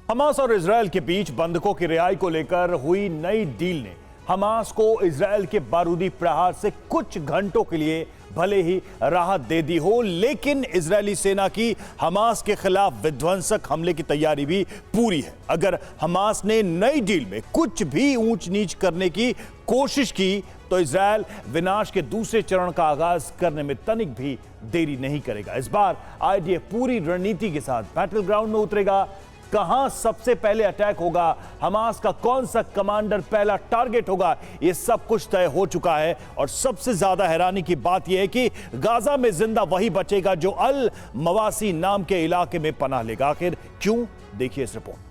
Hamas और Israel के बीच बंधकों की रिहाई को लेकर हुई नई डील ने हमास को इजरायल के बारूदी प्रहार से कुछ घंटों के लिए भले ही राहत दे दी हो, लेकिन इजरायली सेना की हमास के खिलाफ विध्वंसक हमले की तैयारी भी पूरी है। अगर हमास ने नई डील में कुछ भी ऊंच नीच करने की कोशिश की तो इजरायल विनाश के दूसरे चरण का आगाज करने में तनिक भी देरी नहीं करेगा। इस बार आईडीएफ पूरी रणनीति के साथ बैटल ग्राउंड में उतरेगा। कहां सबसे पहले अटैक होगा, हमास का कौन सा कमांडर पहला टारगेट होगा, यह सब कुछ तय हो चुका है। और सबसे ज्यादा हैरानी की बात यह है कि गाजा में जिंदा वही बचेगा जो अल मवासी नाम के इलाके में पनाह लेगा। आखिर क्यों, देखिए इस रिपोर्ट।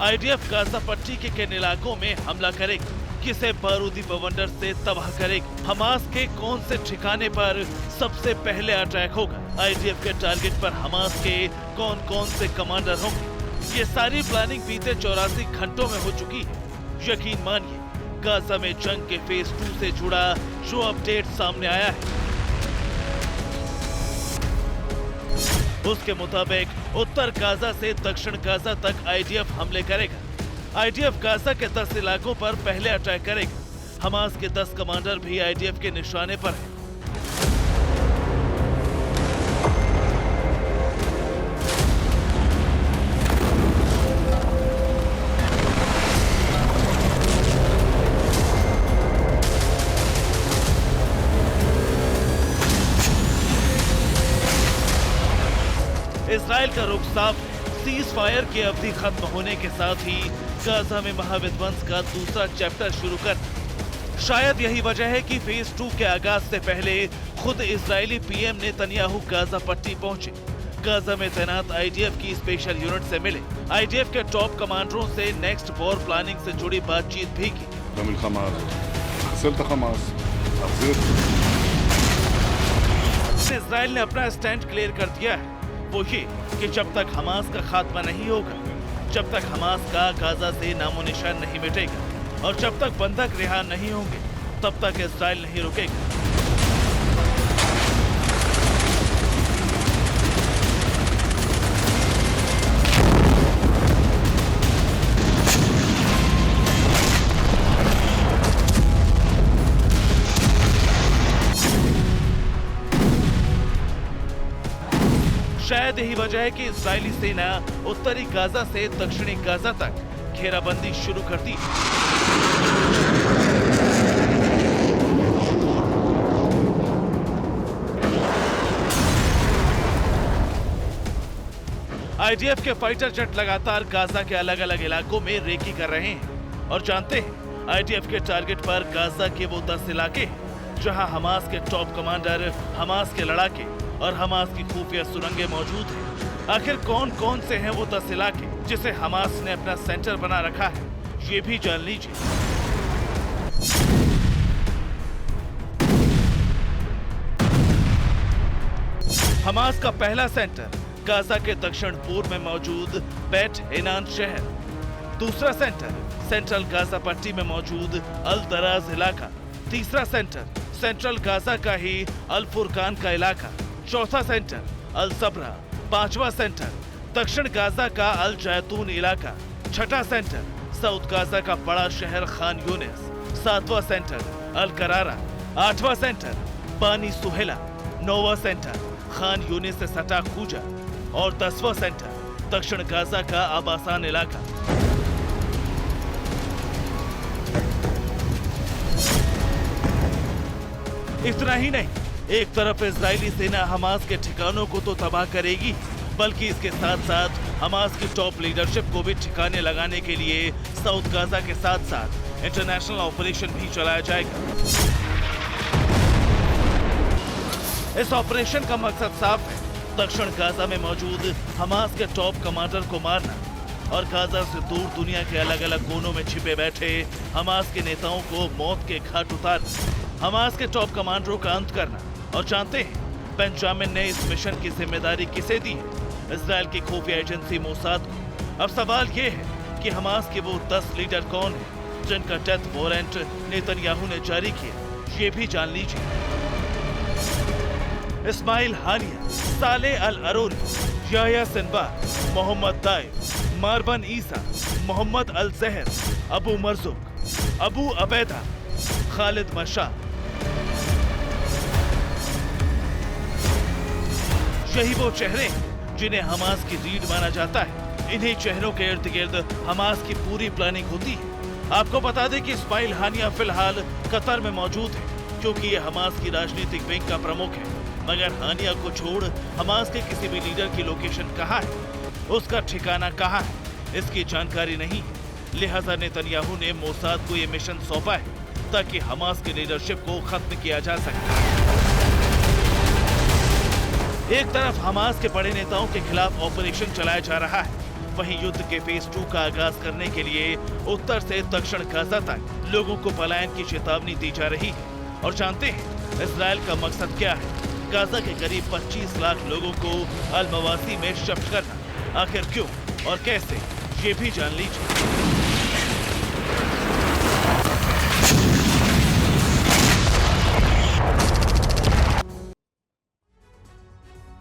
आईडीएफ गाजा पट्टी के किन इलाकों में हमला करेगी, किसे बारूदी बवंडर से तबाह करेगी, हमास के कौन से ठिकाने पर सबसे पहले अटैक होगा, आईडीएफ के टारगेट पर हमास के कौन कौन से कमांडर होंगे, ये सारी प्लानिंग बीते 84 घंटों में हो चुकी है। यकीन मानिए, गाजा में जंग के फेज 2 से जुड़ा जो अपडेट सामने आया है उसके मुताबिक उत्तर गाजा से दक्षिण गाजा तक आईडीएफ हमले करेगा। आईडीएफ गाजा के 10 इलाकों पर पहले अटैक करेगा। हमास के 10 कमांडर भी आईडीएफ के निशाने पर हैं। इजराइल का रुख साफ है। सीज फायर की अवधि खत्म होने के साथ ही गाजा में महाविध्वंस का दूसरा चैप्टर शुरू कर। शायद यही वजह है कि फेज 2 के आगाज से पहले खुद इजरायली पीएम नेतन्याहू गाजा पट्टी पहुंचे। गाजा में तैनात आईडीएफ की स्पेशल यूनिट से मिले, आईडीएफ के टॉप कमांडरों से नेक्स्ट वॉर प्लानिंग से जुड़ी बातचीत भी की। इजराइल ने अपना स्टैंड क्लियर कर दिया है, वो ये कि जब तक हमास का खात्मा नहीं होगा, जब तक हमास का गाजा से नामो निशान नहीं मिटेगा और जब तक बंधक रिहा नहीं होंगे, तब तक इजराइल नहीं रुकेगा। शायद यही वजह है कि इजरायली सेना उत्तरी गाजा से दक्षिणी गाजा तक घेराबंदी शुरू कर दी। आईडीएफ के फाइटर जेट लगातार गाजा के अलग अलग इलाकों में रेकी कर रहे हैं और जानते हैं आईडीएफ के टारगेट पर गाजा के वो 10 इलाके हैं जहां हमास के टॉप कमांडर, हमास के लड़ाके और हमास की खुफिया सुरंगें मौजूद हैं। आखिर कौन कौन से हैं वो 10 इलाके जिसे हमास ने अपना सेंटर बना रखा है, ये भी जान लीजिए। हमास का पहला सेंटर गाजा के दक्षिण पूर्व में मौजूद बेट हेनान शहर। दूसरा सेंटर सेंट्रल गाजा पट्टी में मौजूद अल दराज इलाका। तीसरा सेंटर सेंट्रल गाजा का ही अल फुरकान का इलाका। चौथा सेंटर अल सबरा। पांचवा सेंटर दक्षिण गाजा का अल जैतून इलाका। छठा सेंटर साउथ गाजा का बड़ा शहर खान यूनिस। सातवां सेंटर अल करारा। आठवां सेंटर बानी सुहेला। नौवां सेंटर खान यूनिस से सटा खूजा और 10वां सेंटर दक्षिण गाजा का आबासान इलाका। इतना ही नहीं, एक तरफ इजरायली सेना हमास के ठिकानों को तो तबाह करेगी, बल्कि इसके साथ साथ हमास की टॉप लीडरशिप को भी ठिकाने लगाने के लिए साउथ गाजा के साथ साथ इंटरनेशनल ऑपरेशन भी चलाया जाएगा। इस ऑपरेशन का मकसद साफ है, दक्षिण गाजा में मौजूद हमास के टॉप कमांडर को मारना और गाजा से दूर दुनिया के अलग अलग कोनों में छिपे बैठे हमास के नेताओं को मौत के घाट उतारना, हमास के टॉप कमांडरों का अंत करना। और जानते हैं बेंजामिन ने इस मिशन की जिम्मेदारी किसे दी है? इजराइल की खुफिया एजेंसी मोसाद को। अब सवाल ये है कि हमास के वो 10 लीडर कौन हैं जिनका डेथ वारंट नेतन्याहू ने जारी किया। ये भी जान लीजिए। इस्माइल हानिया, साले अल अरोरी, याया सिनवार, मोहम्मद ताइब, मारबन ईसा, मोहम्मद अल जहर, अबू मरजुक, अबू अबैदा, खालिद मशा। यही वो चेहरे जिन्हें हमास की रीढ़ माना जाता है। इन्हीं चेहरों के इर्द गिर्द हमास की पूरी प्लानिंग होती है। आपको बता दें कि इस्माइल हानिया फिलहाल कतर में मौजूद है, क्योंकि ये हमास की राजनीतिक विंग का प्रमुख है। मगर हानिया को छोड़ हमास के किसी भी लीडर की लोकेशन कहाँ है, उसका ठिकाना कहाँ है, इसकी जानकारी नहीं है। लिहाजा नेतन्याहू ने मोसाद को ये मिशन सौंपा है ताकि हमास की लीडरशिप को खत्म किया जा सके। एक तरफ हमास के बड़े नेताओं के खिलाफ ऑपरेशन चलाया जा रहा है, वहीं युद्ध के फेज 2 का आगाज करने के लिए उत्तर से दक्षिण गाजा तक लोगों को पलायन की चेतावनी दी जा रही है। और जानते हैं इजराइल का मकसद क्या है? गाजा के करीब 25 लाख लोगों को अल मवासी में शिफ्ट करना। आखिर क्यों और कैसे, ये भी जान लीजिए।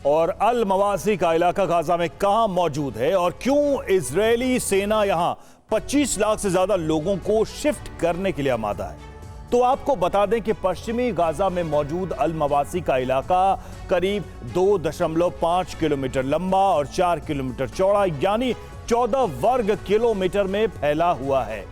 और अल मवासी का इलाका गाजा में कहां मौजूद है और क्यों इजरायली सेना यहां 25 लाख से ज्यादा लोगों को शिफ्ट करने के लिए आमादा है? तो आपको बता दें कि पश्चिमी गाजा में मौजूद अल मवासी का इलाका करीब 2.5 किलोमीटर लंबा और 4 किलोमीटर चौड़ा यानी 14 वर्ग किलोमीटर में फैला हुआ है।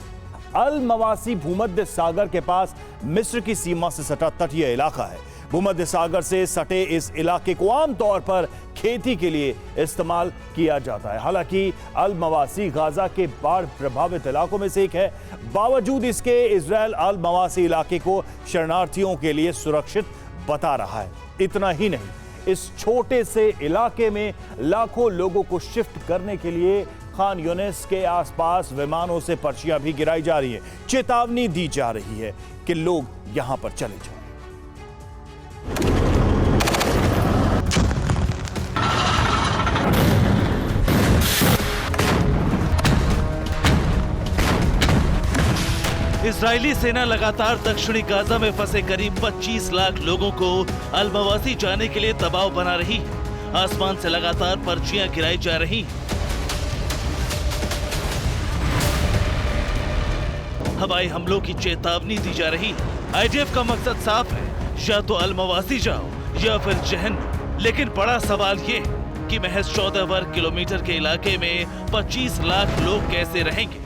अल मवासी भूमध्य सागर के पास मिस्र की सीमा से सटा तटीय इलाका है। भूमध्य सागर से सटे इस इलाके को आमतौर पर खेती के लिए इस्तेमाल किया जाता है। हालांकि अल मवासी गाजा के बाढ़ प्रभावित इलाकों में से एक है। बावजूद इसके इजराइल अल मवासी इलाके को शरणार्थियों के लिए सुरक्षित बता रहा है। इतना ही नहीं, इस छोटे से इलाके में लाखों लोगों को शिफ्ट करने के लिए खान यूनिस के आसपास विमानों से पर्चियां भी गिराई जा रही है। चेतावनी दी जा रही है कि लोग यहां पर चले जाएं। इजरायली सेना लगातार दक्षिणी गाजा में फंसे करीब 25 लाख लोगों को अल मवासी जाने के लिए दबाव बना रही है। आसमान से लगातार पर्चियां गिराई जा रही हैं। हवाई हमलों की चेतावनी दी जा रही है। आईडीएफ का मकसद साफ है, या तो अल मवासी जाओ या फिर जहन्नम। लेकिन बड़ा सवाल ये है कि महज 14 वर्ग किलोमीटर के इलाके में 25 लाख लोग कैसे रहेंगे?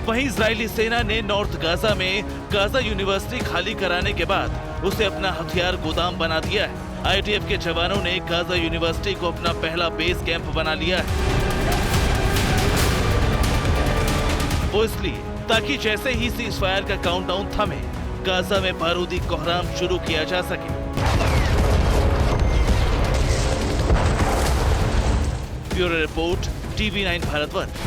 वहीं इजरायली सेना ने नॉर्थ गाजा में गाजा यूनिवर्सिटी खाली कराने के बाद उसे अपना हथियार गोदाम बना दिया है। आईडीएफ के जवानों ने गाजा यूनिवर्सिटी को अपना पहला बेस कैंप बना लिया है। वो इसलिए ताकि जैसे ही सीज़फायर का काउंटडाउन थमे, गाजा में बारूदी कोहराम शुरू किया जा सके। Bureau report, TV9 Bharatvarsh.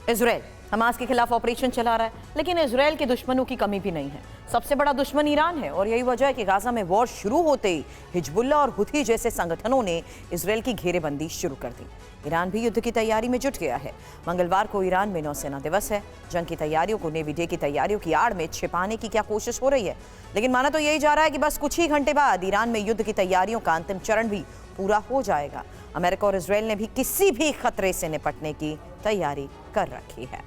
Israel Hamas के खिलाफ ऑपरेशन चला रहा है, लेकिन इजराइल के दुश्मनों की कमी भी नहीं है। सबसे बड़ा दुश्मन ईरान है और यही वजह है कि गाजा में वॉर शुरू होते ही हिजबुल्लाह और हुथी जैसे संगठनों ने इजराइल की घेरेबंदी शुरू कर दी। ईरान भी युद्ध की तैयारी में जुट गया है। मंगलवार को ईरान में नौसेना दिवस है। जंग की तैयारियों को नेवी डे की तैयारियों की आड़ में छिपाने की क्या कोशिश हो रही है? लेकिन माना तो यही जा रहा है कि बस कुछ ही घंटे बाद ईरान में युद्ध की तैयारियों का अंतिम चरण भी पूरा हो जाएगा। अमेरिका और इजराइल ने भी किसी भी खतरे से निपटने की तैयारी कर रखी है।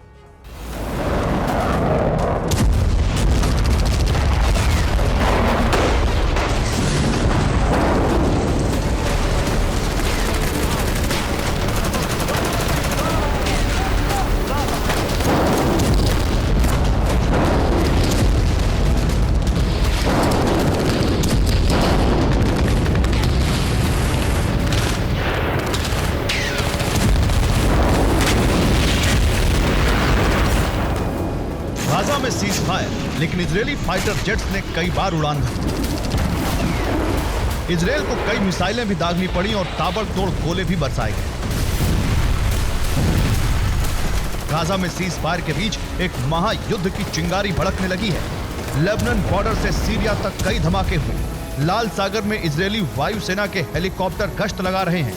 गाजा में सीज फायर, लेकिन इजरायली फाइटर जेट्स ने कई बार उड़ान भरी। इजरायल को कई मिसाइलें भी दागनी पड़ी और ताबड़तोड़ गोले भी बरसाए गए। गाजा में सीज फायर के बीच एक महायुद्ध की चिंगारी भड़कने लगी है। लेबनान बॉर्डर से सीरिया तक कई धमाके हुए। लाल सागर में इजरायली वायुसेना के हेलीकॉप्टर गश्त लगा रहे हैं।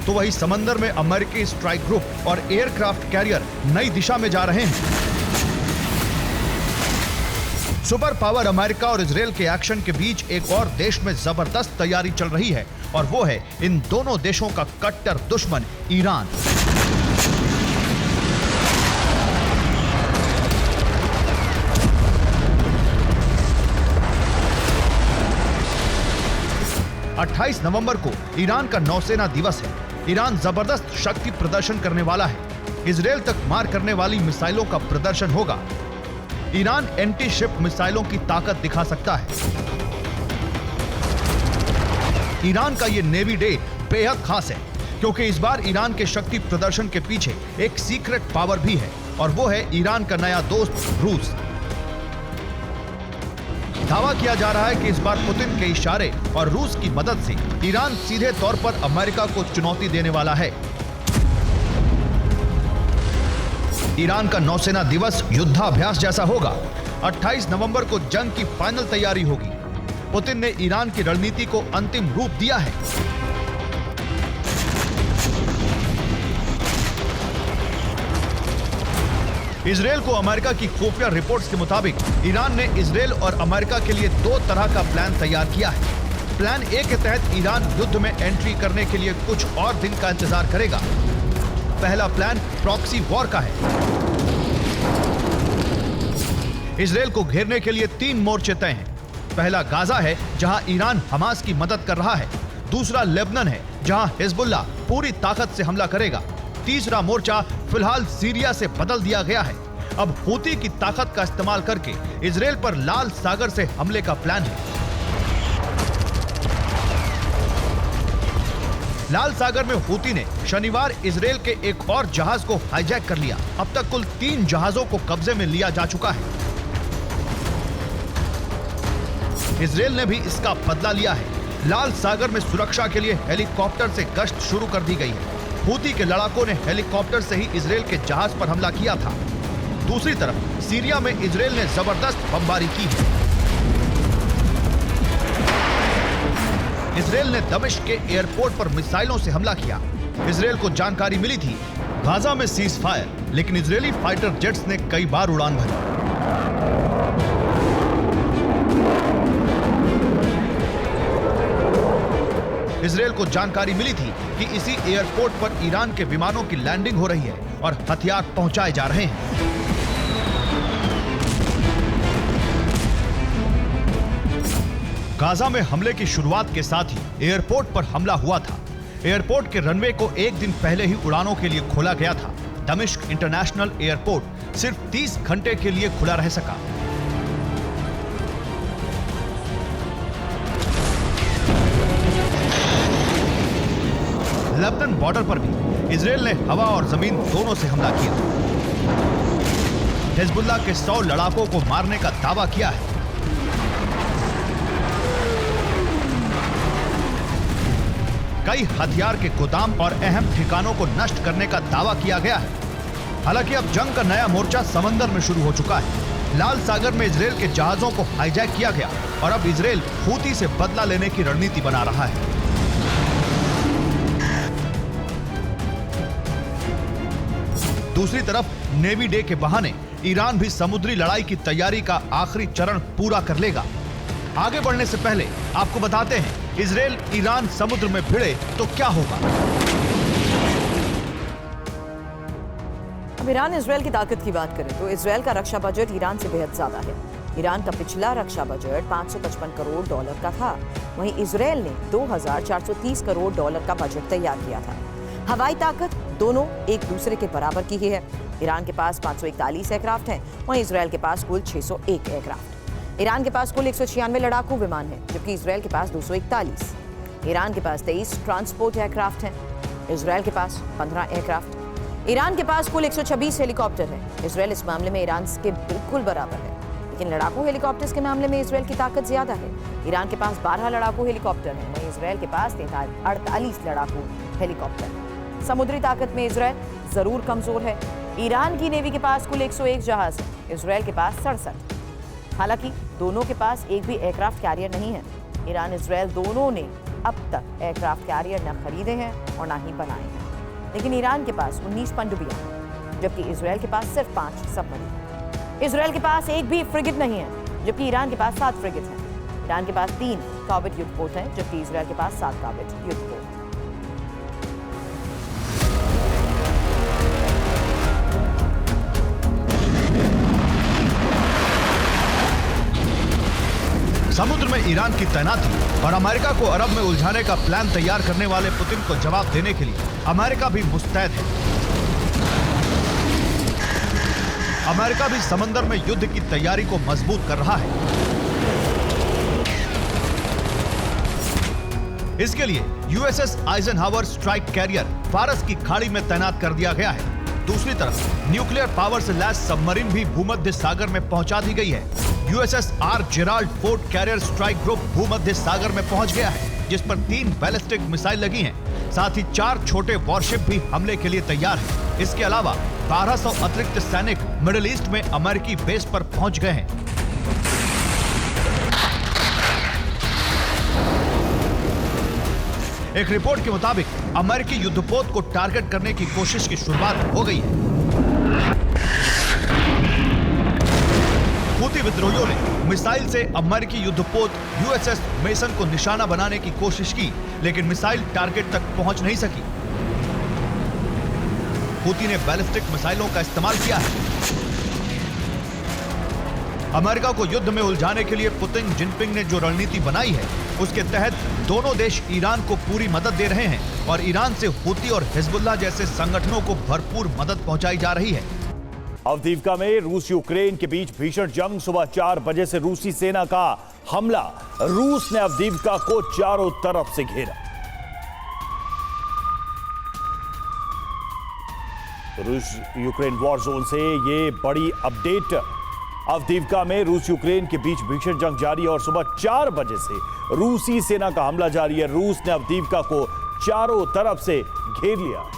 तो वही समंदर में अमेरिकी स्ट्राइक ग्रुप और एयरक्राफ्ट कैरियर नई दिशा में जा रहे हैं। सुपर पावर अमेरिका और इजरायल के एक्शन के बीच एक और देश में जबरदस्त तैयारी चल रही है और वो है इन दोनों देशों का कट्टर दुश्मन ईरान। अट्ठाईस नवंबर को ईरान का नौसेना दिवस है। ईरान जबरदस्त शक्ति प्रदर्शन करने वाला है। इजरायल तक मार करने वाली मिसाइलों का प्रदर्शन होगा। ईरान एंटी शिप मिसाइलों की ताकत दिखा सकता है। ईरान का यह नेवी डे बेहद खास है क्योंकि इस बार ईरान के शक्ति प्रदर्शन के पीछे एक सीक्रेट पावर भी है और वो है ईरान का नया दोस्त रूस। दावा किया जा रहा है कि इस बार पुतिन के इशारे और रूस की मदद से ईरान सीधे तौर पर अमेरिका को चुनौती देने वाला है। ईरान का नौसेना दिवस युद्धाभ्यास जैसा होगा। 28 नवंबर को जंग की फाइनल तैयारी होगी। पुतिन ने ईरान की रणनीति को अंतिम रूप दिया है। इजरायल को अमेरिका की खुफिया रिपोर्ट्स के मुताबिक ईरान ने इजरायल और अमेरिका के लिए दो तरह का प्लान तैयार किया है। प्लान ए के तहत ईरान युद्ध में एंट्री करने के लिए कुछ और दिन का इंतजार करेगा। पहला प्लान प्रॉक्सी वॉर का है। इजरायल को घेरने के लिए 3 मोर्चे तय हैं। पहला गाजा है जहां ईरान हमास की मदद कर रहा है। दूसरा लेबनान है जहां हिजबुल्लाह पूरी ताकत से हमला करेगा। तीसरा मोर्चा फिलहाल सीरिया से बदल दिया गया है। अब हूती की ताकत का इस्तेमाल करके इजरायल पर लाल सागर से हमले का प्लान है। लाल सागर में हूती ने शनिवार इजरायल के एक और जहाज को हाईजैक कर लिया। अब तक कुल 3 जहाजों को कब्जे में लिया जा चुका है। इजरायल ने भी इसका बदला लिया है। लाल सागर में सुरक्षा के लिए हेलीकॉप्टर से गश्त शुरू कर दी गई है। हूती के लड़ाकों ने हेलीकॉप्टर से ही इजरायल के जहाज पर हमला किया था। दूसरी तरफ सीरिया में इजरायल ने जबरदस्त बमबारी की है। इजरायल ने दमिश्क के एयरपोर्ट पर मिसाइलों से हमला किया। इजरायल को जानकारी मिली थी गाजा में सीज फायर, लेकिन इजरायली फाइटर जेट्स ने कई बार उड़ान भरी। इजरायल को जानकारी मिली थी कि इसी एयरपोर्ट पर ईरान के विमानों की लैंडिंग हो रही है और हथियार पहुंचाए जा रहे हैं। गाजा में हमले की शुरुआत के साथ ही एयरपोर्ट पर हमला हुआ था। एयरपोर्ट के रनवे को एक दिन पहले ही उड़ानों के लिए खोला गया था। दमिश्क इंटरनेशनल एयरपोर्ट सिर्फ 30 घंटे के लिए खुला रह सका। लेबनान बॉर्डर पर भी इजरायल ने हवा और जमीन दोनों से हमला किया। हिजबुल्लाह के 100 लड़ाकों को मारने का दावा किया है। कई हथियार के गोदाम और अहम ठिकानों को नष्ट करने का दावा किया गया है। हालांकि अब जंग का नया मोर्चा समंदर में शुरू हो चुका है। लाल सागर में इजरायल के जहाजों को हाईजैक किया गया और अब इजरायल हूती से बदला लेने की रणनीति बना रहा है। दूसरी तरफ नेवी डे के बहाने ईरान भी समुद्री लड़ाई की तैयारी का आखिरी चरण पूरा कर लेगा। आगे बढ़ने से पहले आपको बताते हैं, इजरायल ईरान समुद्र में भिड़े तो क्या होगा। अब ईरान इजरायल की ताकत की बात करें तो इजरायल का रक्षा बजट ईरान से बेहद ज्यादा है। ईरान का पिछला रक्षा बजट $555 करोड़ का था। वहीं इजरायल ने $2430 करोड़ का बजट तैयार किया था। हवाई ताकत दोनों एक दूसरे के बराबर की ही है। ईरान के पास 541 एयरक्राफ्ट हैं, वहीं इजरायल के पास कुल 601 एयरक्राफ्ट। ईरान के पास कुल 196 लड़ाकू विमान हैं, जबकि इजरायल के पास 241। ईरान के पास 23 ट्रांसपोर्ट एयरक्राफ्ट हैं, इजरायल के पास 15 एयरक्राफ्ट। ईरान के पास कुल 126 हेलीकॉप्टर हैं। इजरायल इस मामले में ईरान के बिल्कुल बराबर है, लेकिन लड़ाकू हेलीकॉप्टर्स के मामले में इजरायल की ताकत ज्यादा है। ईरान के पास 12 लड़ाकू हेलीकॉप्टर हैं, वहीं इजरायल के पास 48 लड़ाकू हेलीकॉप्टर। समुद्री ताकत में इजराइल जरूर कमजोर है। ईरान की नेवी के पास कुल 101 जहाज है, इजराइल के पास 67। हालांकि दोनों के पास एक भी एयरक्राफ्ट कैरियर नहीं है। ईरान इजराइल दोनों ने अब तक एयरक्राफ्ट कैरियर न खरीदे हैं और न ही बनाए हैं। लेकिन ईरान के पास 19 पनडुब्बियां हैं, जबकि इजराइल के पास सिर्फ 5 सबमरीन। इजराइल के पास एक भी फ्रिगेट नहीं है, जबकि ईरान के पास 7 फ्रिगेट हैं। ईरान के पास 3 कॉर्वेट युद्धपोत हैं, जबकि इजराइल के पास 7 कॉर्वेट युद्धपोत हैं। समुद्र में ईरान की तैनाती और अमेरिका को अरब में उलझाने का प्लान तैयार करने वाले पुतिन को जवाब देने के लिए अमेरिका भी मुस्तैद है। अमेरिका भी समंदर में युद्ध की तैयारी को मजबूत कर रहा है। इसके लिए यूएसएस आइजनहावर स्ट्राइक कैरियर फारस की खाड़ी में तैनात कर दिया गया है। दूसरी तरफ न्यूक्लियर पावर से लैस सबमरीन भी भूमध्य सागर में पहुंचा दी गई है। USS R Gerald Ford carrier strike group भूमध्य सागर में पहुंच गया है, जिस पर 3 बैलिस्टिक मिसाइल लगी हैं। साथ ही 4 छोटे वॉरशिप भी हमले के लिए तैयार हैं। इसके अलावा 1200 अतिरिक्त सैनिक मिडिल ईस्ट में अमेरिकी बेस पर पहुंच गए हैं। एक रिपोर्ट के मुताबिक अमेरिकी युद्धपोत को टारगेट करने की कोशिश की शुरुआत हो गई है। हूती विद्रोहियों ने मिसाइल से अमेरिकी युद्धपोत यूएसएस मेसन को निशाना बनाने की कोशिश की, लेकिन मिसाइल टारगेट तक पहुंच नहीं सकी। हूती ने बैलिस्टिक मिसाइलों का इस्तेमाल किया है। अमेरिका को युद्ध में उलझाने के लिए पुतिन जिनपिंग ने जो रणनीति बनाई है, उसके तहत दोनों देश ईरान को पूरी मदद दे रहे हैं और ईरान से हूती और हिजबुल्लाह जैसे संगठनों को भरपूर मदद पहुंचाई जा रही है। अवदीवका में रूस यूक्रेन के बीच भीषण जंग। सुबह 4 बजे से रूसी सेना का हमला। रूस ने अवदीवका को चारों तरफ से घेरा। रूस यूक्रेन वॉर जोन से ये बड़ी अपडेट। अवदीवका में रूस यूक्रेन के बीच भीषण जंग जारी और सुबह 4 बजे से रूसी सेना का हमला जारी है। रूस ने अवदीवका को चारों तरफ से घेर लिया।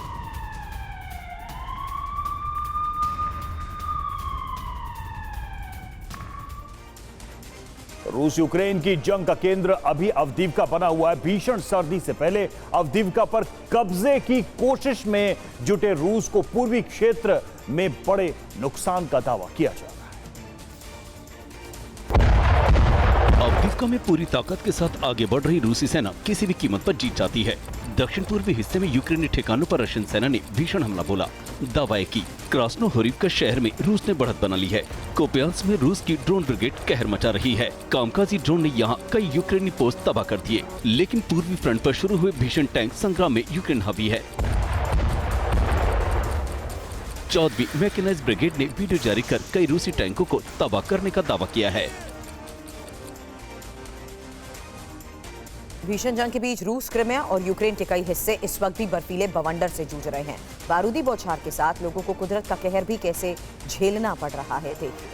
रूस यूक्रेन की जंग का केंद्र अभी अवदीवका बना हुआ है। भीषण सर्दी से पहले अवदीवका पर कब्जे की कोशिश में जुटे रूस को पूर्वी क्षेत्र में बड़े नुकसान का दावा किया जा रहा है। अवदीवका में पूरी ताकत के साथ आगे बढ़ रही रूसी सेना किसी भी कीमत पर जीत जाती है। दक्षिण पूर्वी हिस्से में यूक्रेनी ठिकानों पर रशियन सेना ने भीषण हमला बोला, दावाएं की। क्रास्नोहोरिवका शहर में रूस ने बढ़त बना ली है। कोपियांस्क में रूस की ड्रोन ब्रिगेड कहर मचा रही है। कामकाजी ड्रोन ने यहाँ कई यूक्रेनी पोस्ट तबाह कर दिए, लेकिन पूर्वी फ्रंट पर शुरू हुए भीषण टैंक संग्राम में यूक्रेन हावी है। 14वीं मैकेनाइज्ड ब्रिगेड ने वीडियो जारी कर कई रूसी टैंकों को तबाह करने का दावा किया है। भीषण जंग के बीच रूस, क्रिमिया और यूक्रेन के कई हिस्से इस वक्त भी बर्फीले बवंडर से जूझ रहे हैं। बारूदी बौछार के साथ लोगों को कुदरत का कहर भी कैसे झेलना पड़ रहा है, देखिए।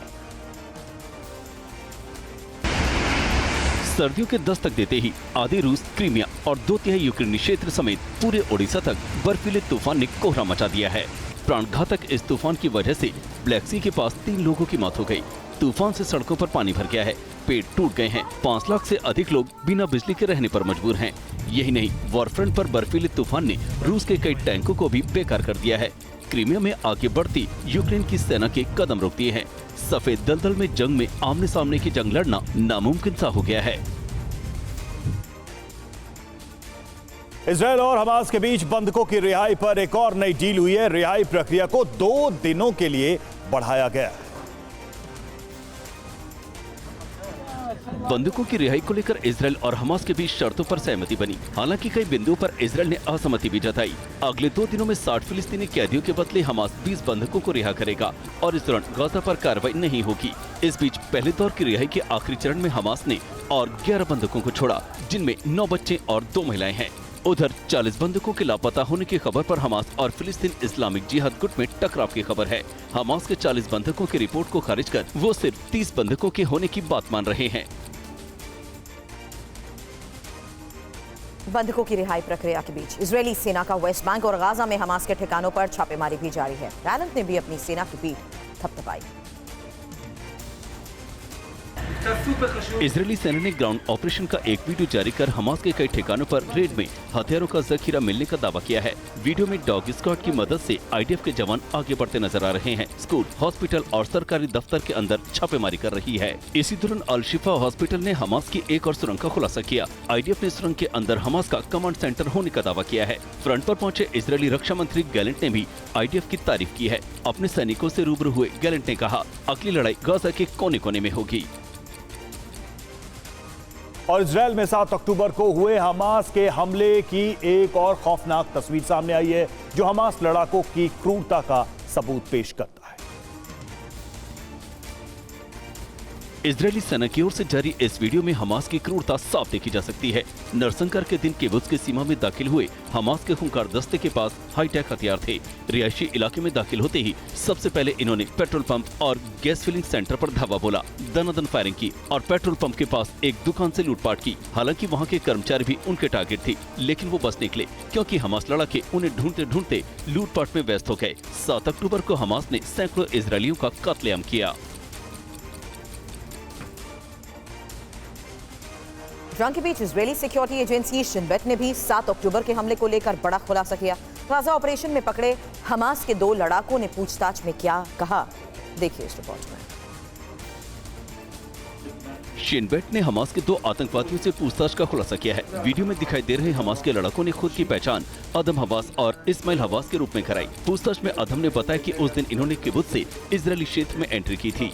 सर्दियों के दस्तक देते ही आधे रूस, क्रीमिया और 2/3 यूक्रेनी क्षेत्र समेत पूरे ओडिशा तक बर्फीले तूफान ने कोहरा मचा दिया है। प्राणघातक इस तूफान की वजह से ब्लैक सी के पास 3 लोगों की मौत हो गई। तूफान से सड़कों पर पानी भर गया है, पेड़ टूट गए हैं। 5 लाख से अधिक लोग बिना बिजली के रहने पर मजबूर हैं। यही नहीं, वॉरफ्रंट पर बर्फीले तूफान ने रूस के कई टैंकों को भी बेकार कर दिया है। क्रीमिया में आगे बढ़ती यूक्रेन की सेना के कदम रोक दिए हैं। सफेद दलदल में जंग में आमने सामने की जंग लड़ना नामुमकिन सा हो गया है। इजरायल और हमास के बीच बंधकों की रिहाई पर एक और नई डील हुई है। रिहाई प्रक्रिया को 2 दिनों के लिए बढ़ाया गया है। बंधकों की रिहाई को लेकर इजरायल और हमास के बीच शर्तों पर सहमति बनी। हालांकि कई बिंदुओं पर इजरायल ने असहमति भी जताई। अगले 2 दिनों में 60 फिलिस्तीनी कैदियों के बदले हमास 20 बंधकों को रिहा करेगा और इस दौरान गाजा पर कार्रवाई नहीं होगी। इस बीच पहले दौर की रिहाई के आखिरी चरण में हमास ने और 11 बंधकों को छोड़ा, जिनमें 9 बच्चे और 2 महिलाएं हैं। उधर 40 बंधकों के लापता होने की खबर पर हमास और फिलिस्तीन इस्लामिक जिहाद गुट में टकराव की खबर है। हमास के 40 बंधकों की रिपोर्ट को खारिज कर वो सिर्फ 30 बंधकों के होने की बात मान रहे हैं। बंधकों की रिहाई प्रक्रिया के बीच इजरायली सेना का वेस्ट बैंक और गाजा में हमास के ठिकानों पर छापेमारी भी जारी है। गैलेंट ने भी अपनी सेना की पीठ थपथपाई। इजरायली सेना ने ग्राउंड ऑपरेशन का एक वीडियो जारी कर हमास के कई ठिकानों पर रेड में हथियारों का जखीरा मिलने का दावा किया है। वीडियो में डॉग स्क्वाड की मदद से आईडीएफ के जवान आगे बढ़ते नजर आ रहे हैं। स्कूल, हॉस्पिटल और सरकारी दफ्तर के अंदर छापेमारी कर रही है। इसी दौरान अल शिफा हॉस्पिटल ने हमास की एक और सुरंग का खुलासा किया। आईडीएफ ने सुरंग के अंदर हमास का कमांड सेंटर होने का दावा किया है। फ्रंट पर पहुंचे इजरायली रक्षा मंत्री गैलेंट ने भी आईडीएफ की तारीफ की है। अपने सैनिकों से रूबरू हुए गैलेंट ने कहा, अगली लड़ाई गाजा के कोने कोने में होगी। और इजरायल में 7 अक्टूबर को हुए हमास के हमले की एक और खौफनाक तस्वीर सामने आई है, जो हमास लड़ाकों की क्रूरता का सबूत पेश करता है। इजरायली सेना की ओर से जारी इस वीडियो में हमास की क्रूरता साफ देखी जा सकती है। नरसंकार के दिन किबुत्ज की सीमा में दाखिल हुए हमास के खूंखार दस्ते के पास हाईटेक हथियार थे। रिहायशी इलाके में दाखिल होते ही सबसे पहले इन्होंने पेट्रोल पंप और गैस फिलिंग सेंटर पर धावा बोला, दनादन फायरिंग की और पेट्रोल पंप के पास एक दुकान से लूटपाट की। हालांकि वहां के कर्मचारी भी उनके टारगेट थे, लेकिन वो बच निकले क्योंकि हमास लड़ाके उन्हें ढूंढते ढूंढते लूटपाट में व्यस्त हो गए। 7 अक्टूबर को हमास ने सैकड़ों इजरायलियों का कत्लेआम किया। इरान के बीच Israeli security agency Shin Bet ने भी 7 अक्टूबर के हमले को लेकर बड़ा खुलासा किया। गाजा ऑपरेशन में पकड़े हमास के 2 लड़ाकों ने पूछताछ में क्या कहा, देखिए इस रिपोर्ट में। शिन बेट ने हमास के 2 आतंकवादियों से पूछताछ का खुलासा किया है। वीडियो में दिखाई दे रहे हमास के लड़ाकों ने खुद की पहचान अदम हवास और इस्माइल हवास के रूप में कराई। पूछताछ में अदम ने बताया कि उस दिन इन्होंने किबुत्ज से इजरायली क्षेत्र में एंट्री की थी।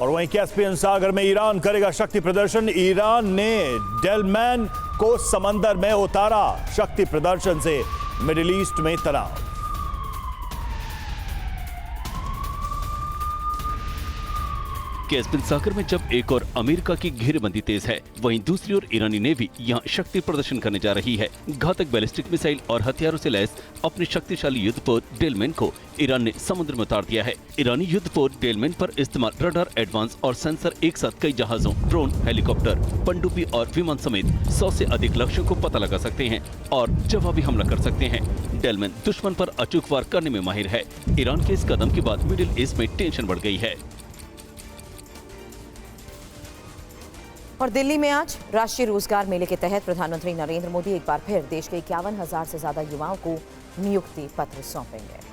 और वहीं कैस्पियन सागर में ईरान करेगा शक्ति प्रदर्शन। ईरान ने डेलमैन को समंदर में उतारा। शक्ति प्रदर्शन से मिडिल ईस्ट में तनाव। कैस्पियन सागर में जब एक और अमेरिका की घेरेबंदी तेज है, वहीं दूसरी ओर ईरानी नेवी यहां शक्ति प्रदर्शन करने जा रही है। घातक बैलिस्टिक मिसाइल और हथियारों से लैस अपने शक्तिशाली युद्धपोत डेलमैन को ईरान ने समुद्र में उतार दिया है। ईरानी युद्धपोत डेलमैन पर इस्तेमाल रडार, एडवांस और सेंसर एक साथ कई जहाजों, ड्रोन, हेलीकॉप्टर, पनडुब्बी और विमान समेत 100 से अधिक लक्ष्यों को पता लगा सकते हैं और जवाबी हमला कर सकते हैं। डेलमैन दुश्मन पर अचूक वार करने में माहिर है। ईरान के इस कदम के बाद मिडिल ईस्ट में टेंशन बढ़ गई है। और दिल्ली में आज राष्ट्रीय रोजगार मेले के तहत प्रधानमंत्री नरेंद्र मोदी एक बार फिर देश के 51,000 से ज्यादा युवाओं को नियुक्ति पत्र सौंपेंगे।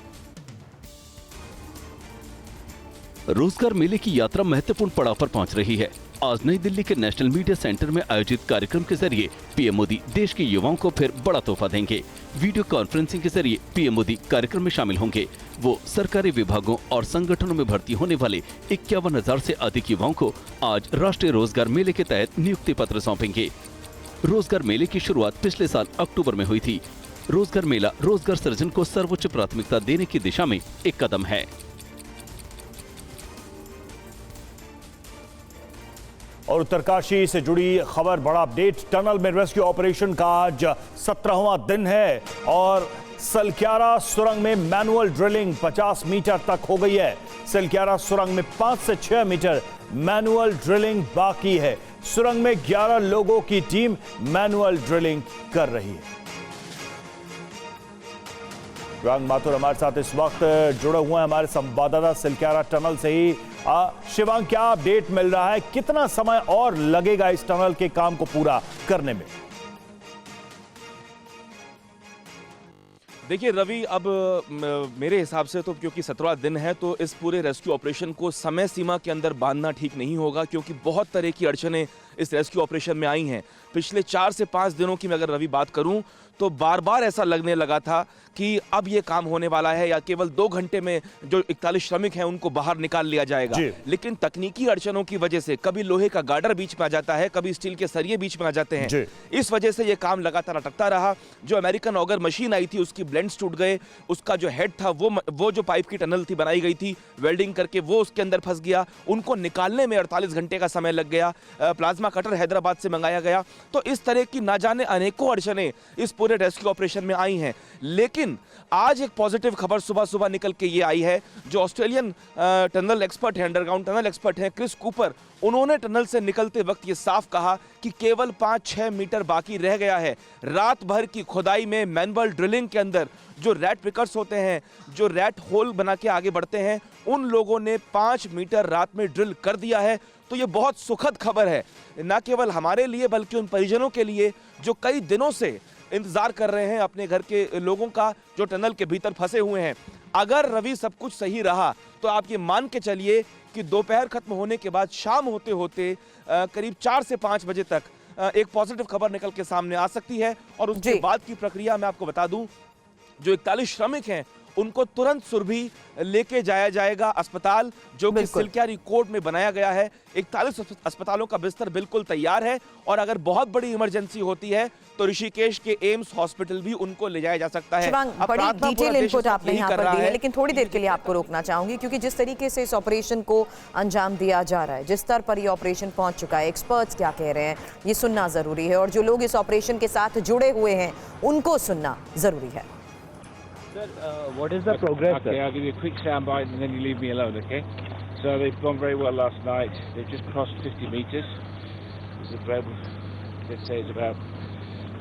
रोजगार मेले की यात्रा महत्वपूर्ण पड़ाव पर पहुंच रही है। आज नई दिल्ली के नेशनल मीडिया सेंटर में आयोजित कार्यक्रम के जरिए पीएम मोदी देश के युवाओं को फिर बड़ा तोहफा देंगे। वीडियो कॉन्फ्रेंसिंग के जरिए पीएम मोदी कार्यक्रम में शामिल होंगे। वो सरकारी विभागों और संगठनों में भर्ती होने वाले 51,000 से अधिक युवाओं को आज राष्ट्रीय रोजगार मेले के तहत नियुक्ति पत्र सौंपेंगे। रोजगार मेले की शुरुआत पिछले साल अक्टूबर में हुई थी। रोजगार मेला रोजगार सृजन को सर्वोच्च प्राथमिकता देने की दिशा में एक कदम है। और उत्तरकाशी से जुड़ी खबर, बड़ा अपडेट। टनल में रेस्क्यू ऑपरेशन का आज 17वां दिन है और सलक्यारा सुरंग में मैनुअल ड्रिलिंग 50 मीटर तक हो गई है। सलक्यारा सुरंग में 5 से 6 मीटर मैनुअल ड्रिलिंग बाकी है। सुरंग में 11 लोगों की टीम मैनुअल ड्रिलिंग कर रही है। शिवांग माथुर हमारे साथ इस वक्त जुड़े हुए हैं, हमारे संवाददाता सलक्यारा टनल से ही। शिवांग, क्या अपडेट मिल रहा है? कितना समय और लगेगा इस टनल के काम को पूरा करने में? देखिए रवि, अब मेरे हिसाब से तो क्योंकि 17वां दिन है तो इस पूरे रेस्क्यू ऑपरेशन को समय सीमा के अंदर बांधना ठीक नहीं होगा, क्योंकि बहुत तरह की अड़चनें इस रेस्क्यू ऑपरेशन में आई हैं। पिछले 4 से 5 दिनों की मैं अगर रवि बात करूं तो बार बार ऐसा लगने लगा था कि अब ये काम होने वाला है या केवल 2 घंटे में जो 41 श्रमिक हैं उनको बाहर निकाल लिया जाएगा। लेकिन तकनीकी अड़चनों की वजह से कभी लोहे का गार्डर बीच में आ जाता है, कभी स्टील के सरिये बीच में आ जाते हैं, इस वजह से ये काम लगातार अटकता रहा। जो अमेरिकन ऑगर मशीन आई थी उसकी ब्लेंड्स टूट गए, उसका जो हेड था वो जो पाइप की टनल थी बनाई गई थी वेल्डिंग करके वो उसके अंदर फंस गया, उनको निकालने में 48 घंटे का समय लग गया। प्लाज्मा कटर हैदराबाद से मंगाया गया। तो इस तरह की ना जाने अनेकों अड़चनें इस पूरे रेस्क्यू ऑपरेशन में आई हैं। लेकिन आज एक पॉजिटिव खबर सुबह सुबह निकल के ये आई है। जो ऑस्ट्रेलियन टनल एक्सपर्ट हैं, अंडरग्राउंड टनल एक्सपर्ट हैं, क्रिस कूपर, उन्होंने टनल से निकलते वक्त ये साफ कहा कि केवल 5-6 मीटर बाकी रह गया है। रात भर की खुदाई में मैनुअल ड्रिलिंग के अंदर जो रैट पिकर्स होते हैं, जो रैट होल बना के आगे बढ़ते हैं, उन लोगों ने 5 मीटर रात में ड्रिल कर दिया है। तो ये बहुत सुखद खबर है, न केवल हमारे लिए बल्कि उन परिजनों के लिए जो कई दिनों से इंतजार कर रहे हैं अपने घर के लोगों का जो टनल के भीतर फंसे हुए हैं। अगर रवि सब कुछ सही रहा तो आप ये मान के चलिए कि दोपहर खत्म होने के बाद शाम होते होते करीब 4 से 5 बजे तक एक पॉजिटिव खबर निकल के सामने आ सकती है। और उसके बाद की प्रक्रिया मैं आपको बता दूं, जो 41 श्रमिक हैं उनको तुरंत सुरभि लेके जाया जाएगा अस्पताल जो कि सिलक्यारी कोर्ट में बनाया गया है। 41 अस्पतालों का बिस्तर बिल्कुल तैयार है और अगर बहुत बड़ी इमरजेंसी होती है तो ऋषिकेश के एम्स हॉस्पिटल भी उनको ले जाया जा सकता है। बड़ी डिटेल इनपुट आपने यहाँ पर दी है, लेकिन थोड़ी देर के लिए आपको रोकना चाहूंगी क्योंकि जिस तरीके से इस ऑपरेशन को अंजाम दिया जा रहा है, जिस स्तर पर ये ऑपरेशन पहुंच चुका है, एक्सपर्ट्स क्या कह रहे हैं, ये सुनना जरूरी है और जो लोग इस ऑपरेशन के साथ जुड़े हुए हैं उनको सुनना जरूरी है। Sir, what is the progress? Okay, I'll give you a quick soundbite and then you leave me alone, okay? So they've gone very well last night. They've just crossed 50 metres. Let's say it's about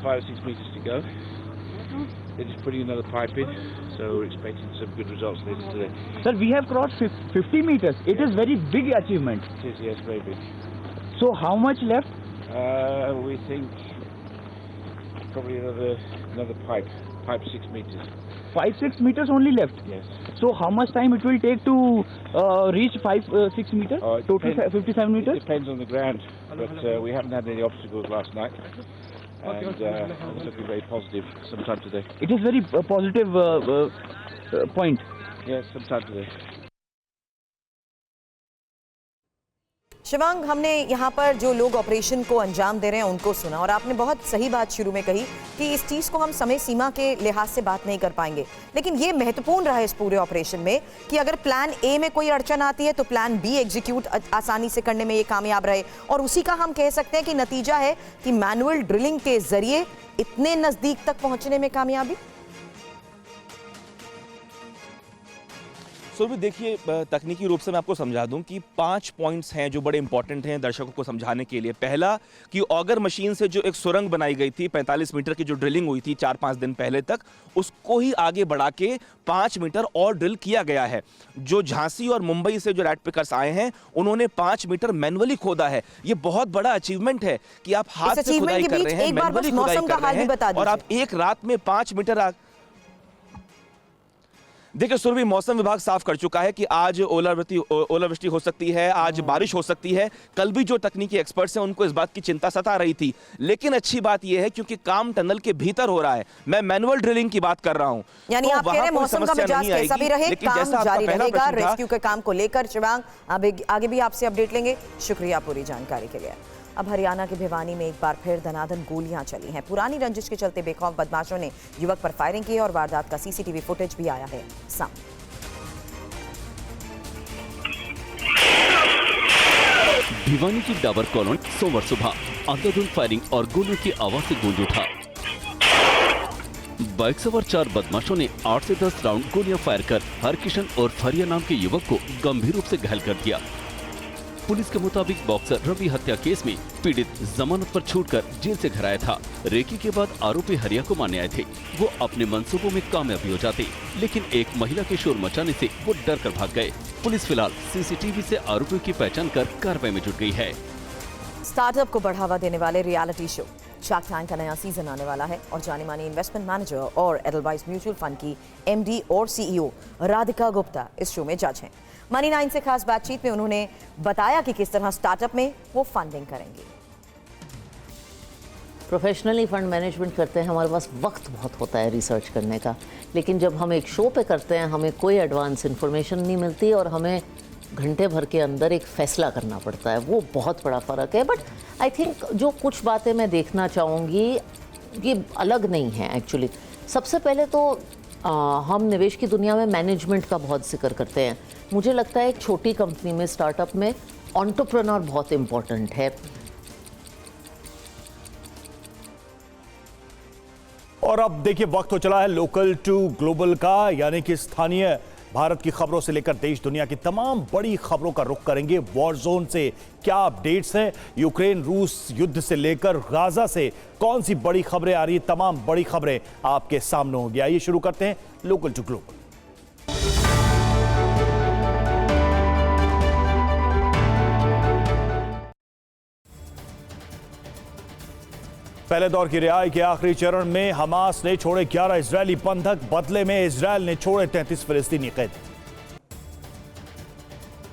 5 or 6 metres to go. They're just putting another pipe in, so we're expecting some good results later today. Sir, we have crossed 50 metres. It is very big achievement. It is, yes, very big. So how much left? We think probably another pipe 6 metres. 5-6 meters only left. Yes. So how much time it will take to reach 5-6 meters? Total 57 meters. It depends on the ground, but we haven't had any obstacles last night, and it's looking very positive. Sometime today. It is very positive point. Yes, sometime today. Shivang, हमने यहाँ पर जो लोग operation को अंजाम दे रहे हैं उनको सुना और आपने बहुत सही बात शुरू में कही कि इस चीज़ को हम समय सीमा के लिहाज से बात नहीं कर पाएंगे, लेकिन ये महत्वपूर्ण रहा है इस पूरे ऑपरेशन में कि अगर प्लान ए में कोई अड़चन आती है तो प्लान बी एग्जीक्यूट आसानी से करने में ये कामयाब रहे। और उसी का हम कह सकते हैं कि नतीजा है कि मैनुअल ड्रिलिंग के जरिए इतने नज़दीक तक पहुँचने में कामयाबी। सुरभि, देखिए, तकनीकी रूप से मैं आपको समझा दूं कि 5 पॉइंट्स हैं जो बड़े इंपॉर्टेंट हैं दर्शकों को समझाने के लिए। पहला कि ऑगर मशीन से जो एक सुरंग बनाई गई थी, 45 मीटर की जो ड्रिलिंग हुई थी 4-5 दिन पहले तक, उसको ही आगे बढ़ा के 5 मीटर और ड्रिल किया गया है। जो झांसी और मुंबई से जो रैट पिकर्स आए हैं उन्होंने 5 मीटर मैनुअली खोदा है। ये बहुत बड़ा अचीवमेंट है कि आप हाथ से खुदाई कर रहे हैं, मैनुअली खुदाई कर रहे हैं और आप एक रात में 5 मीटर। देखिए सुरभि, मौसम विभाग साफ कर चुका है कि आज ओलावृष्टि हो सकती है, आज बारिश हो सकती है। कल भी जो तकनीकी एक्सपर्ट्स हैं उनको इस बात की चिंता सता रही थी, लेकिन अच्छी बात यह है क्योंकि काम टनल के भीतर हो रहा है। मैं मैनुअल ड्रिलिंग की बात कर रहा हूं, यानी आप कह रहे हैं मौसम का मिजाज कैसा भी रहे, काम जारी रहेगा रेस्क्यू के काम को लेकर। शिवांग, आगे भी आपसे अपडेट लेंगे। शुक्रिया पूरी जानकारी के लिए। अब हरियाणा के भिवानी में एक बार फिर धनाधन गोलियां चली हैं। पुरानी रंजिश के चलते बेखौफ बदमाशों ने युवक पर फायरिंग की और वारदात का सीसीटीवी फुटेज भी आया है सामने। भिवानी की डाबर कॉलोनी सोमवार सुबह अंधाधुंध फायरिंग और गोलियों की आवाज से गूंज उठा। बाइक सवार 4 बदमाशों ने 8 से 10 राउंड गोलियां फायर कर हरकिशन और फरिया नाम के युवक को गंभीर रूप से घायल कर दिया। पुलिस के मुताबिक बॉक्सर रवि हत्या केस में पीड़ित जमानत पर छूटकर जेल से घर आया था। रेकी के बाद आरोपी हरिया को मारने आए थे। वो अपने मंसूबों में कामयाब भी हो जाते, लेकिन एक महिला के शोर मचाने से वो डर कर भाग गए। पुलिस फिलहाल सीसीटीवी से आरोपियों की पहचान कर कार्रवाई में जुट गई है। स्टार्टअप को बढ़ावा देने वाले रियलिटी शो शार्क टैंक का नया सीजन आने वाला है और जाने माने इन्वेस्टमेंट मैनेजर और एडलवाइस म्यूचुअल फंड की एमडी और सीईओ राधिका गुप्ता इस शो में जज हैं। मनी 9 से खास बातचीत में उन्होंने बताया कि किस तरह स्टार्टअप में वो फंडिंग करेंगे। प्रोफेशनली फंड मैनेजमेंट करते हैं, हमारे पास वक्त बहुत होता है रिसर्च करने का, लेकिन जब हम एक शो पे करते हैं हमें कोई एडवांस इन्फॉर्मेशन नहीं मिलती और हमें घंटे भर के अंदर एक फ़ैसला करना पड़ता है। वो बहुत बड़ा फ़र्क है। बट आई थिंक जो कुछ बातें मैं देखना चाहूँगी ये अलग नहीं है एक्चुअली। सबसे पहले तो हम निवेश की दुनिया में मैनेजमेंट का बहुत जिक्र करते हैं। मुझे लगता है एक छोटी कंपनी में, स्टार्टअप में एंटरप्रेन्योर बहुत इम्पॉर्टेंट है। और अब देखिए वक्त हो चला है लोकल टू ग्लोबल का, यानी कि स्थानीय भारत की खबरों से लेकर देश दुनिया की तमाम बड़ी खबरों का रुख करेंगे। वॉर जोन से क्या अपडेट्स हैं, यूक्रेन रूस युद्ध से लेकर गाजा से कौन सी बड़ी खबरें आ रही हैं, तमाम बड़ी खबरें आपके सामने होंगी। आइए शुरू करते हैं लोकल टू ग्लोबल। पहले दौर की रिहाई के आखिरी चरण में हमास ने छोड़े 11 इजरायली बंधक, बदले में इजरायल ने छोड़े 33 फिलिस्तीनी कैदी।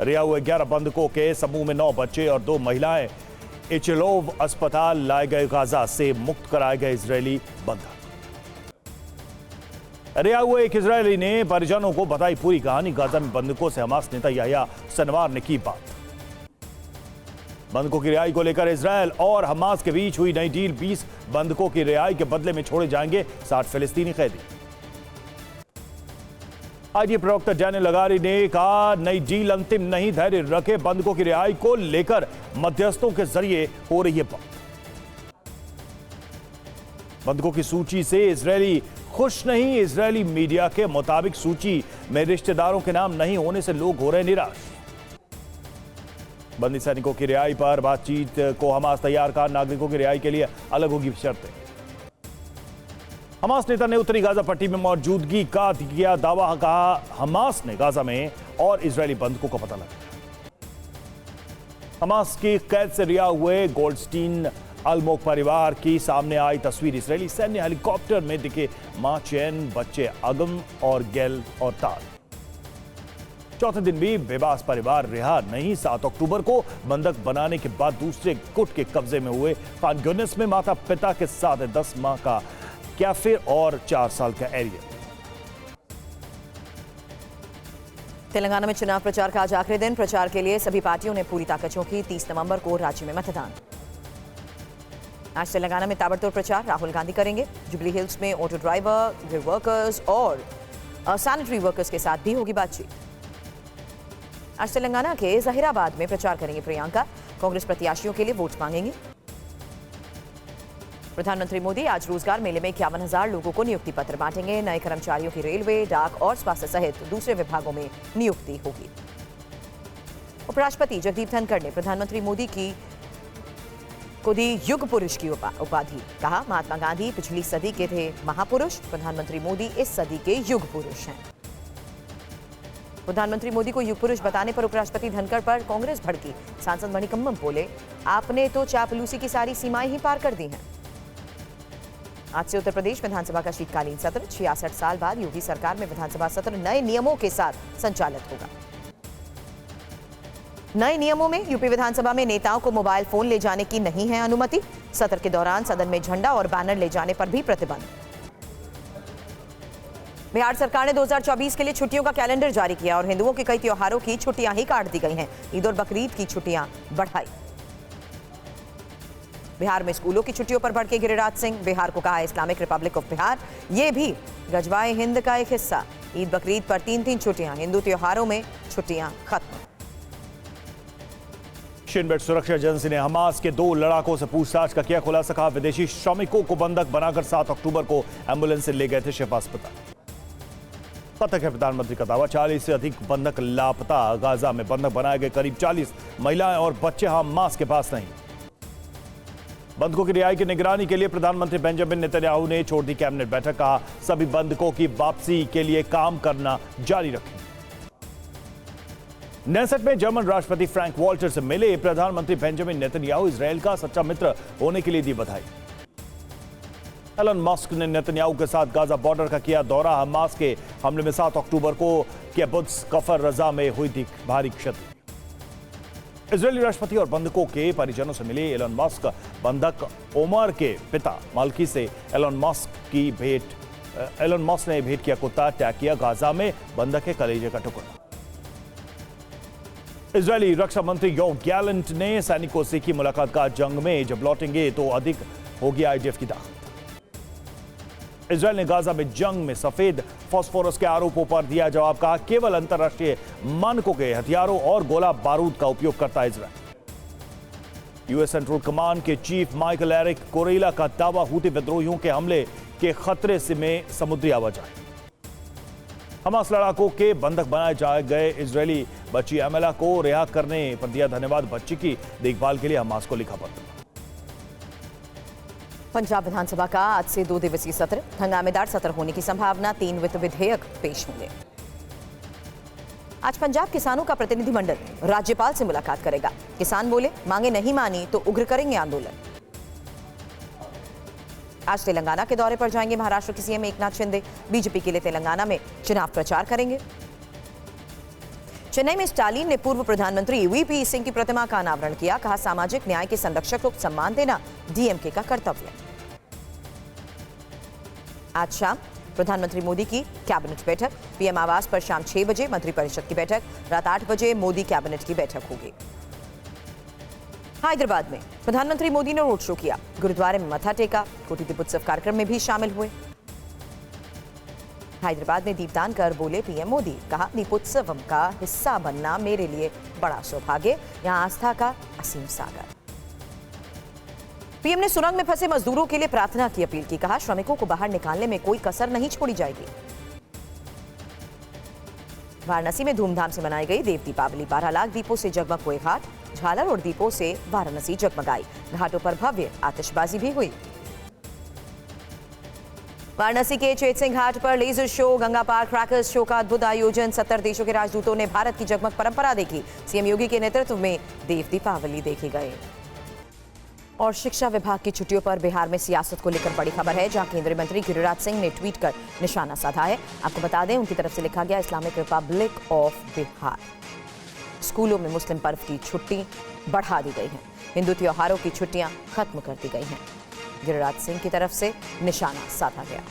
रिहा हुए 11 बंधकों के समूह में 9 बच्चे और 2 महिलाएं इचलोव अस्पताल लाए गए। गाजा से मुक्त कराए गए इजरायली बंधक। रिहा हुए एक इजरायली ने परिजनों को बताई पूरी कहानी। गाजा में बंधकों से हमास नेता याह्या सिनवार ने की बात। बंधकों की रिहाई को लेकर इजरायल और हमास के बीच हुई नई डील। 20 बंधकों की रिहाई के बदले में छोड़े जाएंगे 60 फिलिस्तीनी कैदी। आईजी प्रवक्ता डैनियल लगारी ने कहा नई डील अंतिम नहीं, धैर्य रखे। बंधकों की रिहाई को लेकर मध्यस्थों के जरिए हो रही है बात। बंधकों की सूची से इजरायली खुश नहीं। इजरायली मीडिया के मुताबिक सूची में रिश्तेदारों के नाम नहीं होने से लोग हो रहे निराश। बंदी सैनिकों की रिहाई पर बातचीत को हमास तैयार कहा। नागरिकों की रिहाई के लिए अलग होगी शर्तें। हमास नेता ने उत्तरी गाजा पट्टी में मौजूदगी का किया दावा। कहा हमास ने गाजा में और इजरायली बंधकों का पता लगाया। हमास की कैद से रिहा हुए गोल्डस्टीन अलमोग परिवार की सामने आई तस्वीर। इजरायली सैन्य हेलीकॉप्टर में दिखे मां चैन, बच्चे अगम और गैल और ताल। चौथे दिन भी बेबास परिवार रिहा नहीं। 7 अक्टूबर को बंधक बनाने के बाद दूसरे गुट के कब्जे में हुए खान यूनिस में माता पिता के साथ 10 माह का कैफे और 4 साल का एरिया। तेलंगाना में चुनाव प्रचार का आज आखिरी दिन। प्रचार के लिए सभी पार्टियों ने पूरी ताकत झोंकी। 30 नवंबर को राज्य में मतदान। आज तेलंगाना में ताबड़तोड़ प्रचार राहुल गांधी करेंगे। जुबली हिल्स में ऑटो ड्राइवर, ग्रिड वर्कर्स और सैनिटरी वर्कर्स के साथ भी होगी बातचीत। आज तेलंगाना के जहीराबाद में प्रचार करेंगे प्रियंका। कांग्रेस प्रत्याशियों के लिए वोट मांगेंगे। प्रधानमंत्री मोदी आज रोजगार मेले में 51,000 लोगों को नियुक्ति पत्र बांटेंगे। नए कर्मचारियों की रेलवे, डाक और स्वास्थ्य सहित दूसरे विभागों में नियुक्ति होगी। उपराष्ट्रपति जगदीप धनखड़ ने प्रधानमंत्री मोदी को दी युग पुरुष की उपाधि। कहा महात्मा गांधी पिछली सदी के थे महापुरुष, प्रधानमंत्री मोदी इस सदी के युग पुरुष हैं। प्रधानमंत्री मोदी को युग पुरुष बताने पर उपराष्ट्रपति धनखड़ पर कांग्रेस भड़की। सांसद मणिकम्मम बोले आपने तो चापलूसी की सारी सीमाएं ही पार कर दी हैं। आज से उत्तर प्रदेश विधानसभा का शीतकालीन सत्र। 66 साल बाद योगी सरकार में विधानसभा सत्र नए नियमों के साथ संचालित होगा। नए नियमों में यूपी विधानसभा में नेताओं को मोबाइल फोन ले जाने की नहीं है अनुमति। सत्र के दौरान सदन में झंडा और बैनर ले जाने पर भी प्रतिबंध। बिहार सरकार ने 2024 के लिए छुट्टियों का कैलेंडर जारी किया और हिंदुओं के कई त्योहारों की छुट्टियां ही काट दी गई हैं। ईद और बकरीद की छुट्टियां बढ़ाई। बिहार में स्कूलों की छुट्टियों पर भड़के गिरिराज सिंह। बिहार को कहा इस्लामिक रिपब्लिक ऑफ बिहार, ये भी गजवाए हिंद का एक हिस्सा। ईद बकरीद पर 3-3 छुट्टियां। हिंदू त्योहारों में छुट्टियां खत्म। शिन बेट सुरक्षा एजेंसी ने हमास के 2 लड़ाकों से पूछताछ का किया खुलासा। कहा विदेशी श्रमिकों को बंधक बनाकर 7 अक्टूबर को एम्बुलेंस से ले गए थे शिफा अस्पताल। तक है प्रधानमंत्री का दावा 40 से अधिक बंधक लापता। गाजा में बंधक बनाए गए करीब 40 महिलाएं और बच्चे हमास के पास नहीं। बंधकों की रिहाई की निगरानी के लिए प्रधानमंत्री बेंजामिन नेतन्याहू ने छोड़ दी कैबिनेट बैठक। कहा सभी बंधकों की वापसी के लिए काम करना जारी रखें। नेसेट में जर्मन राष्ट्रपति फ्रैंक वॉल्टर से मिले प्रधानमंत्री बेंजामिन नेतन्याहू। इजरायल का सच्चा मित्र होने के लिए दी बधाई। एलन मस्क ने नेतन्याहू के साथ गाजा बॉर्डर का किया दौरा। हमास के हमले में 7 अक्टूबर को किब्बुत्ज कफर रजा में हुई थी भारी क्षति। इजरायली राष्ट्रपति और बंधकों के परिजनों से मिले एलन मस्क। बंधक ओमर के पिता माल्की से एलन मस्क ने भेंट किया कुत्ता, टैग किया गाजा में बंधक के कलेजे का टुकड़ा। इजरायली रक्षा मंत्री योव गैलेंट ने सैनिकों से की मुलाकात का, जंग में जब लौटेंगे तो अधिक होगी आईडीएफ की ताकत। इजरायल ने गाजा में जंग में सफेद फास्फोरस के आरोपों पर दिया जवाब, कहा केवल अंतरराष्ट्रीय मानकों के हथियारों और गोला बारूद का उपयोग करता है इजरायल। यूएस सेंट्रल कमांड के चीफ माइकल एरिक कोरेला का दावा, हूती विद्रोहियों के हमले के खतरे से में समुद्री आवाजाही। हमास लड़ाकों के बंधक बनाए जाए गए इजरायली बच्ची अमेला को रिहा करने पर दिया धन्यवाद। बच्ची की देखभाल के लिए हमास को लिखा पत्र। पंजाब विधानसभा का आज से 2 दिवसीय सत्र, हंगामेदार सत्र होने की संभावना। 3 वित्त विधेयक पेश होंगे। आज पंजाब किसानों का प्रतिनिधिमंडल राज्यपाल से मुलाकात करेगा। किसान बोले मांगे नहीं मानी तो उग्र करेंगे आंदोलन। आज तेलंगाना के दौरे पर जाएंगे महाराष्ट्र के सीएम एकनाथ शिंदे। बीजेपी के लिए तेलंगाना में चुनाव प्रचार करेंगे। चेन्नई में स्टालिन ने पूर्व प्रधानमंत्री वीपी सिंह की प्रतिमा का अनावरण किया, कहा सामाजिक न्याय के संरक्षक को सम्मान देना डीएमके का कर्तव्य। आज शाम प्रधानमंत्री मोदी की कैबिनेट बैठक, पीएम आवास पर शाम 6 बजे मंत्रिपरिषद की बैठक, रात 8 बजे मोदी कैबिनेट की बैठक होगी। हैदराबाद में प्रधानमंत्री मोदी ने रोड शो किया, गुरुद्वारे में मत्था टेका, कोटि दीपोत्सव कार्यक्रम में भी शामिल हुए। हैदराबाद में दीपदान कर बोले पीएम मोदी, कहा दीपोत्सव का हिस्सा बनना मेरे लिए बड़ा सौभाग्य, यहां आस्था का असीम सागर। पीएम ने सुरंग में फंसे मजदूरों के लिए प्रार्थना की अपील की, कहा श्रमिकों को बाहर निकालने में कोई कसर नहीं छोड़ी जाएगी। वाराणसी में धूमधाम से मनाई गई देव दीपावली, 12 लाख दीपों से जगमग हुए घाट, झालर और दीपों से वाराणसी जगमगाई, घाटों पर भव्य आतिशबाजी भी हुई। वाराणसी के चेतसिंह घाट पर लेजर शो, गंगा पार क्रैकर्स शो का अद्भुत आयोजन, 70 देशों के राजदूतों ने भारत की जगमग परंपरा देखी। सीएम योगी के नेतृत्व में देव दीपावली देखी गई। और शिक्षा विभाग की छुट्टियों पर बिहार में सियासत को लेकर बड़ी खबर है, जहां केंद्रीय मंत्री गिरिराज सिंह ने ट्वीट कर निशाना साधा है। आपको बता दें, उनकी तरफ से लिखा गया इस्लामिक रिपब्लिक ऑफ बिहार। स्कूलों में मुस्लिम पर्व की छुट्टी बढ़ा दी गई है, हिंदू त्योहारों की छुट्टियां खत्म कर दी गई हैं। गिरिराज सिंह की तरफ से निशाना साधा गया।